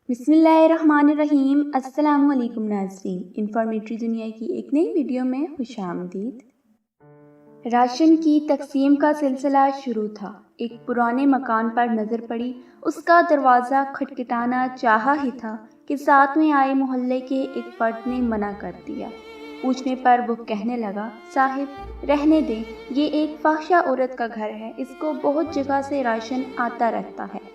بسم اللہ الرحمن الرحیم۔ السلام علیکم ناظرین، انفارمیٹری دنیا کی ایک نئی ویڈیو میں خوش آمدید۔ راشن کی تقسیم کا سلسلہ شروع تھا۔ ایک پرانے مکان پر نظر پڑی، اس کا دروازہ کھٹکھٹانا چاہا ہی تھا کہ ساتھ میں آئے محلے کے ایک فرد نے منع کر دیا۔ پوچھنے پر وہ کہنے لگا، صاحب رہنے دیں، یہ ایک فاحشہ عورت کا گھر ہے، اس کو بہت جگہ سے راشن آتا رہتا ہے۔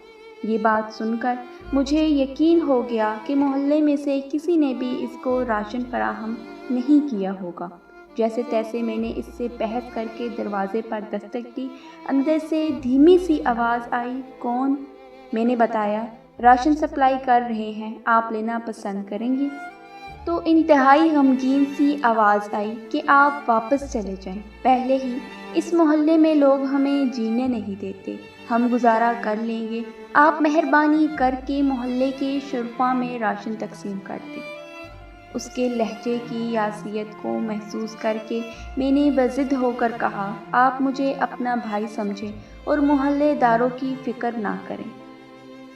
یہ بات سن کر مجھے یقین ہو گیا کہ محلے میں سے کسی نے بھی اس کو راشن فراہم نہیں کیا ہوگا۔ جیسے تیسے میں نے اس سے بحث کر کے دروازے پر دستک دی۔ اندر سے دھیمی سی آواز آئی، کون؟ میں نے بتایا، راشن سپلائی کر رہے ہیں، آپ لینا پسند کریں گی؟ تو انتہائی غمگین سی آواز آئی کہ آپ واپس چلے جائیں، پہلے ہی اس محلے میں لوگ ہمیں جینے نہیں دیتے، ہم گزارا کر لیں گے، آپ مہربانی کر کے محلے کے شرفا میں راشن تقسیم کر دیں۔ اس کے لہجے کی یاسیت کو محسوس کر کے میں نے بضد ہو کر کہا، آپ مجھے اپنا بھائی سمجھیں اور محلے داروں کی فکر نہ کریں۔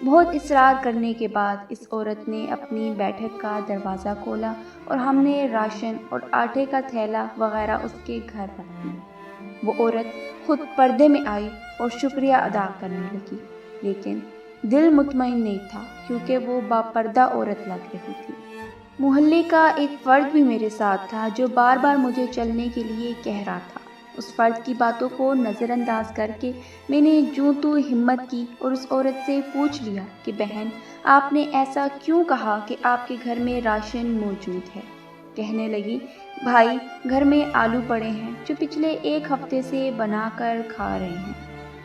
بہت اصرار کرنے کے بعد اس عورت نے اپنی بیٹھک کا دروازہ کھولا اور ہم نے راشن اور آٹے کا تھیلا وغیرہ اس کے گھر رکھ دیا۔ وہ عورت خود پردے میں آئی اور شکریہ ادا کرنے لگی، لیکن دل مطمئن نہیں تھا کیونکہ وہ باپردہ عورت لگ رہی تھی۔ محلے کا ایک فرد بھی میرے ساتھ تھا جو بار بار مجھے چلنے کے لیے کہہ رہا تھا۔ اس فرد کی باتوں کو نظر انداز کر کے میں نے جوں تو ہمت کی اور اس عورت سے پوچھ لیا کہ بہن، آپ نے ایسا کیوں کہا کہ آپ کے گھر میں راشن موجود ہے؟ کہنے لگی، بھائی گھر میں آلو پڑے ہیں جو پچھلے ایک ہفتے سے بنا کر کھا رہے ہیں،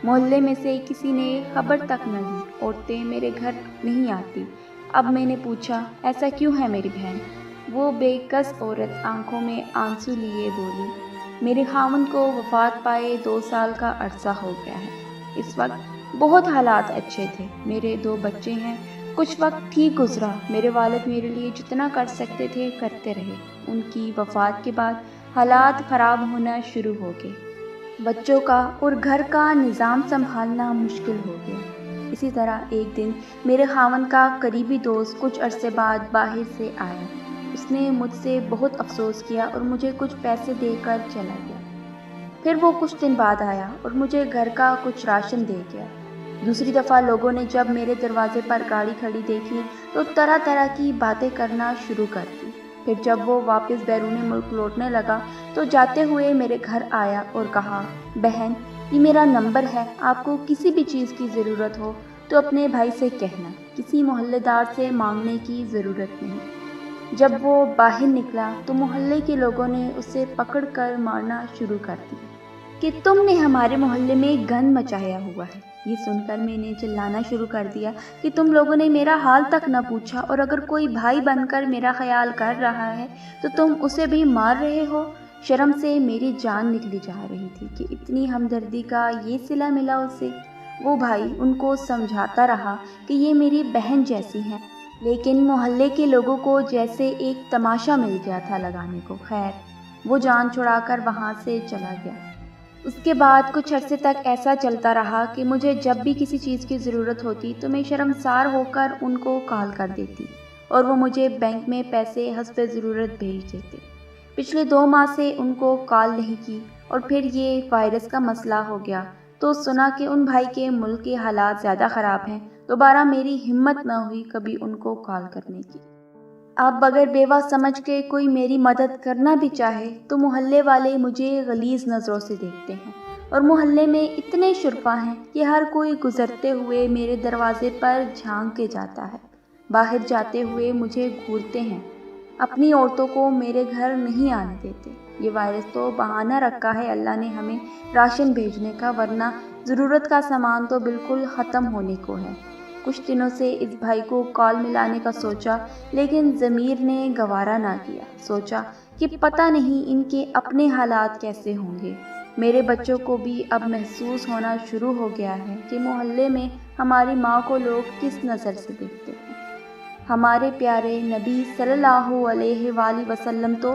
محلے میں سے کسی نے خبر تک نہ دی، عورتیں میرے گھر نہیں آتی۔ اب میں نے پوچھا، ایسا کیوں ہے میری بہن؟ وہ بے کس عورت آنکھوں میں آنسو لیے بولی، میرے خاوند کو وفات پائے 2 سال کا عرصہ ہو گیا ہے۔ اس وقت بہت حالات اچھے تھے، میرے 2 بچے ہیں، کچھ وقت ٹھیک گزرا، میرے والد میرے لیے جتنا کر سکتے تھے کرتے رہے۔ ان کی وفات کے بعد حالات خراب ہونا شروع ہو گئے، بچوں کا اور گھر کا نظام سنبھالنا مشکل ہو گیا۔ اسی طرح ایک دن میرے خاوند کا قریبی دوست کچھ عرصے بعد باہر سے آیا۔ اس نے مجھ سے بہت افسوس کیا اور مجھے کچھ پیسے دے کر چلا گیا۔ پھر وہ کچھ دن بعد آیا اور مجھے گھر کا کچھ راشن دے گیا۔ دوسری دفعہ لوگوں نے جب میرے دروازے پر گاڑی کھڑی دیکھی تو طرح طرح کی باتیں کرنا شروع کر دی۔ پھر جب وہ واپس بیرون ملک لوٹنے لگا تو جاتے ہوئے میرے گھر آیا اور کہا، بہن یہ میرا نمبر ہے، آپ کو کسی بھی چیز کی ضرورت ہو تو اپنے بھائی سے کہنا، کسی محلے دار سے مانگنے کی ضرورت نہیں۔ جب وہ باہر نکلا تو محلے کے لوگوں نے اسے پکڑ کر مارنا شروع کر دیا کہ تم نے ہمارے محلے میں گند مچایا ہوا ہے۔ یہ سن کر میں نے چلانا شروع کر دیا کہ تم لوگوں نے میرا حال تک نہ پوچھا، اور اگر کوئی بھائی بن کر میرا خیال کر رہا ہے تو تم اسے بھی مار رہے ہو۔ شرم سے میری جان نکلی جا رہی تھی کہ اتنی ہمدردی کا یہ صلہ ملا اسے۔ وہ بھائی ان کو سمجھاتا رہا کہ یہ میری بہن جیسی ہیں، لیکن محلے کے لوگوں کو جیسے ایک تماشا مل گیا تھا لگانے کو۔ خیر، وہ جان چھڑا کر وہاں سے چلا گیا۔ اس کے بعد کچھ عرصے تک ایسا چلتا رہا کہ مجھے جب بھی کسی چیز کی ضرورت ہوتی تو میں شرمسار ہو کر ان کو کال کر دیتی اور وہ مجھے بینک میں پیسے حسب ضرورت بھیج دیتے۔ پچھلے 2 ماہ سے ان کو کال نہیں کی، اور پھر یہ وائرس کا مسئلہ ہو گیا تو سنا کہ ان بھائی کے ملک کے حالات زیادہ خراب ہیں۔ دوبارہ میری ہمت نہ ہوئی کبھی ان کو کال کرنے کی۔ اب بغیر بیوہ سمجھ کے کوئی میری مدد کرنا بھی چاہے تو محلے والے مجھے غلیظ نظروں سے دیکھتے ہیں، اور محلے میں اتنے شرفا ہیں کہ ہر کوئی گزرتے ہوئے میرے دروازے پر جھانک کے جاتا ہے، باہر جاتے ہوئے مجھے گھورتے ہیں، اپنی عورتوں کو میرے گھر نہیں آنے دیتے۔ یہ وائرس تو بہانہ رکھا ہے اللہ نے ہمیں راشن بھیجنے کا، ورنہ ضرورت کا سامان تو بالکل ختم ہونے کو ہے۔ کچھ دنوں سے اس بھائی کو کال ملانے کا سوچا، لیکن ضمیر نے گوارا نہ کیا۔ سوچا کہ پتہ نہیں ان کے اپنے حالات کیسے ہوں گے۔ میرے بچوں کو بھی اب محسوس ہونا شروع ہو گیا ہے کہ محلے میں ہماری ماں کو لوگ کس نظر سے دیکھتے ہیں۔ ہمارے پیارے نبی صلی اللہ علیہ وآلہ وسلم تو